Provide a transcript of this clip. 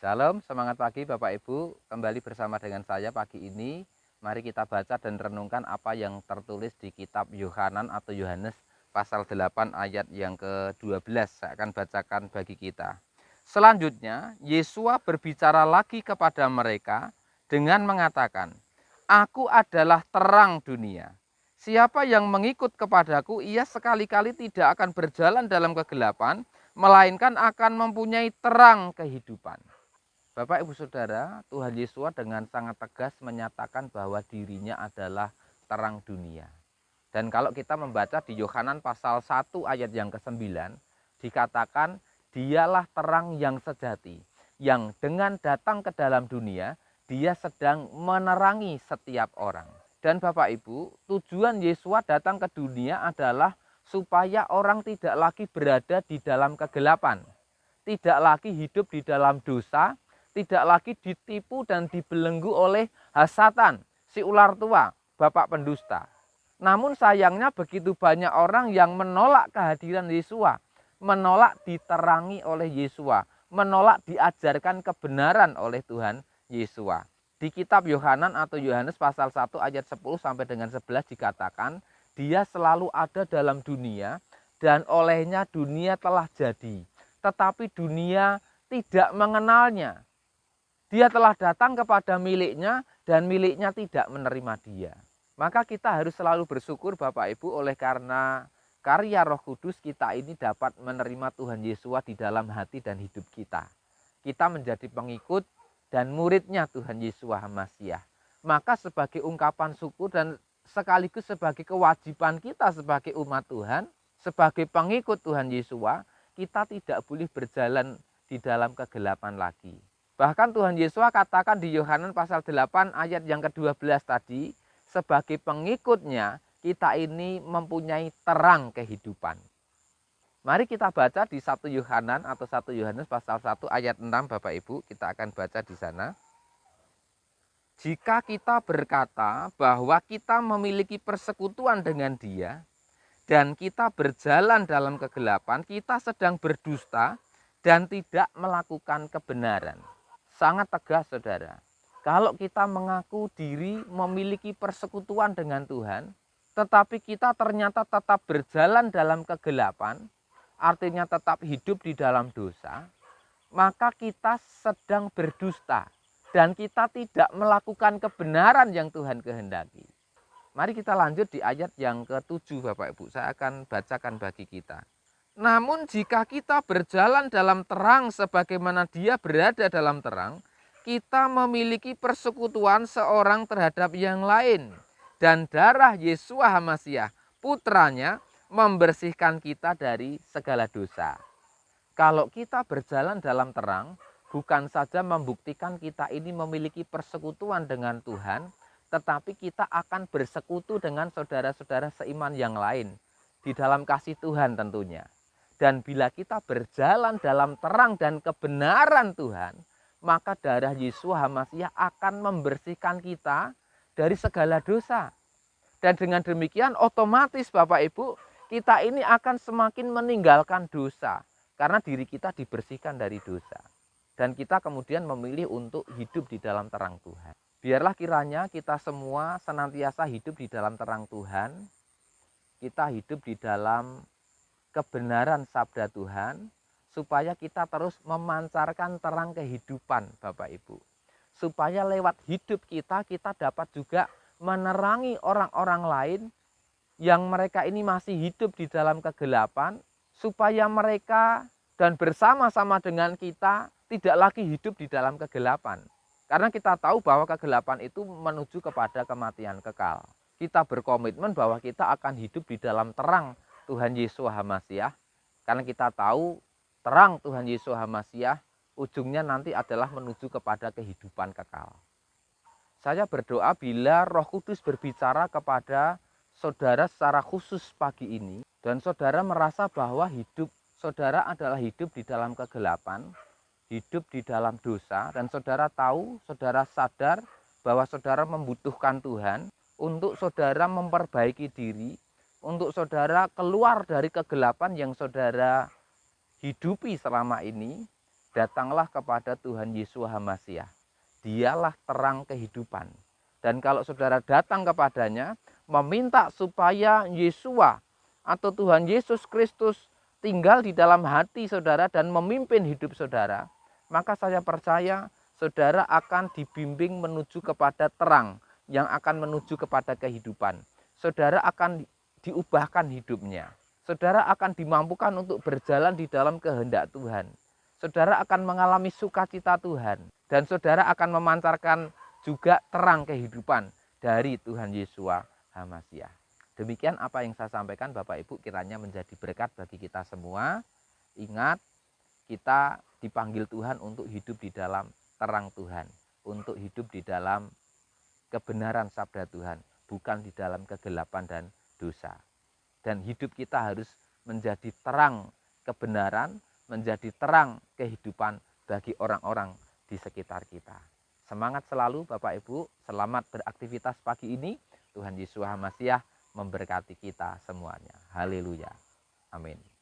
Shalom, semangat pagi Bapak Ibu. Kembali bersama dengan saya pagi ini. Mari kita baca dan renungkan apa yang tertulis di kitab Yohanan atau Yohanes pasal 8 ayat yang ke-12. Saya akan bacakan bagi kita. Selanjutnya, Yesua berbicara lagi kepada mereka dengan mengatakan, "Aku adalah terang dunia. Siapa yang mengikut kepadaku, ia sekali-kali tidak akan berjalan dalam kegelapan, melainkan akan mempunyai terang kehidupan." Bapak Ibu Saudara, Tuhan Yesus dengan sangat tegas menyatakan bahwa dirinya adalah terang dunia. Dan kalau kita membaca di Yohanan pasal 1 ayat yang ke-9, dikatakan dialah terang yang sejati, yang dengan datang ke dalam dunia, dia sedang menerangi setiap orang. Dan Bapak Ibu, tujuan Yesus datang ke dunia adalah supaya orang tidak lagi berada di dalam kegelapan, tidak lagi hidup di dalam dosa, tidak lagi ditipu dan dibelenggu oleh hasatan, si ular tua, bapak pendusta. Namun sayangnya begitu banyak orang yang menolak kehadiran Yesua, menolak diterangi oleh Yesua, menolak diajarkan kebenaran oleh Tuhan Yesua. Di kitab Yohanan atau Yohanes pasal 1 ayat 10 sampai dengan 11 dikatakan, dia selalu ada dalam dunia dan olehnya dunia telah jadi, tetapi dunia tidak mengenalnya. Dia telah datang kepada miliknya dan miliknya tidak menerima dia. Maka kita harus selalu bersyukur Bapak Ibu oleh karena karya Roh Kudus kita ini dapat menerima Tuhan Yesus di dalam hati dan hidup kita. Kita menjadi pengikut dan muridnya Tuhan Yesus Masiah. Maka sebagai ungkapan syukur dan sekaligus sebagai kewajiban kita sebagai umat Tuhan, sebagai pengikut Tuhan Yesus, kita tidak boleh berjalan di dalam kegelapan lagi. Bahkan Tuhan Yesus katakan di Yohanan pasal 8 ayat yang ke-12 tadi, sebagai pengikutnya kita ini mempunyai terang kehidupan. Mari kita baca di 1 Yohanan atau 1 Yohanes pasal 1 ayat 6 Bapak Ibu, kita akan baca di sana. Jika kita berkata bahwa kita memiliki persekutuan dengan Dia dan kita berjalan dalam kegelapan, kita sedang berdusta dan tidak melakukan kebenaran. Sangat tegas saudara. Kalau kita mengaku diri memiliki persekutuan dengan Tuhan, tetapi kita ternyata tetap berjalan dalam kegelapan, artinya tetap hidup di dalam dosa, maka kita sedang berdusta dan kita tidak melakukan kebenaran yang Tuhan kehendaki. Mari kita lanjut di ayat yang ke-7 Bapak Ibu, saya akan bacakan bagi kita. Namun jika kita berjalan dalam terang sebagaimana Dia berada dalam terang, kita memiliki persekutuan seorang terhadap yang lain. Dan darah Yesus Hamasiah, putranya, membersihkan kita dari segala dosa. Kalau kita berjalan dalam terang, bukan saja membuktikan kita ini memiliki persekutuan dengan Tuhan, tetapi kita akan bersekutu dengan saudara-saudara seiman yang lain, di dalam kasih Tuhan tentunya. Dan bila kita berjalan dalam terang dan kebenaran Tuhan, maka darah Yesus Hamasiah akan membersihkan kita dari segala dosa. Dan dengan demikian otomatis Bapak Ibu, kita ini akan semakin meninggalkan dosa. Karena diri kita dibersihkan dari dosa. Dan kita kemudian memilih untuk hidup di dalam terang Tuhan. Biarlah kiranya kita semua senantiasa hidup di dalam terang Tuhan. Kita hidup di dalam kebenaran sabda Tuhan, supaya kita terus memancarkan terang kehidupan Bapak Ibu. Supaya lewat hidup kita dapat juga menerangi orang-orang lain yang mereka ini masih hidup di dalam kegelapan, supaya mereka dan bersama-sama dengan kita tidak lagi hidup di dalam kegelapan. Karena kita tahu bahwa kegelapan itu menuju kepada kematian kekal. Kita berkomitmen bahwa kita akan hidup di dalam terang Tuhan Yesus Hamasiah, karena kita tahu terang Tuhan Yesus Hamasiah ujungnya nanti adalah menuju kepada kehidupan kekal. Saya berdoa bila Roh Kudus berbicara kepada saudara secara khusus pagi ini, dan saudara merasa bahwa hidup saudara adalah hidup di dalam kegelapan, hidup di dalam dosa, dan saudara tahu, saudara sadar bahwa saudara membutuhkan Tuhan untuk saudara memperbaiki diri, untuk saudara keluar dari kegelapan yang saudara hidupi selama ini, datanglah kepada Tuhan Yesus Hamasiah. Dialah terang kehidupan. Dan kalau saudara datang kepadanya, meminta supaya Yesua atau Tuhan Yesus Kristus tinggal di dalam hati saudara dan memimpin hidup saudara, maka saya percaya saudara akan dibimbing menuju kepada terang yang akan menuju kepada kehidupan. Saudara akan diubahkan hidupnya. Saudara akan dimampukan untuk berjalan di dalam kehendak Tuhan. Saudara akan mengalami sukacita Tuhan. Dan saudara akan memancarkan juga terang kehidupan dari Tuhan Yesus Hamasiah. Demikian apa yang saya sampaikan Bapak Ibu, kiranya menjadi berkat bagi kita semua. Ingat, kita dipanggil Tuhan untuk hidup di dalam terang Tuhan. Untuk hidup di dalam kebenaran sabda Tuhan. Bukan di dalam kegelapan dan dosa. Dan hidup kita harus menjadi terang kebenaran, menjadi terang kehidupan bagi orang-orang di sekitar kita. Semangat selalu Bapak Ibu, selamat beraktivitas pagi ini. Tuhan Yesus Hamasiah memberkati kita semuanya. Haleluya. Amin.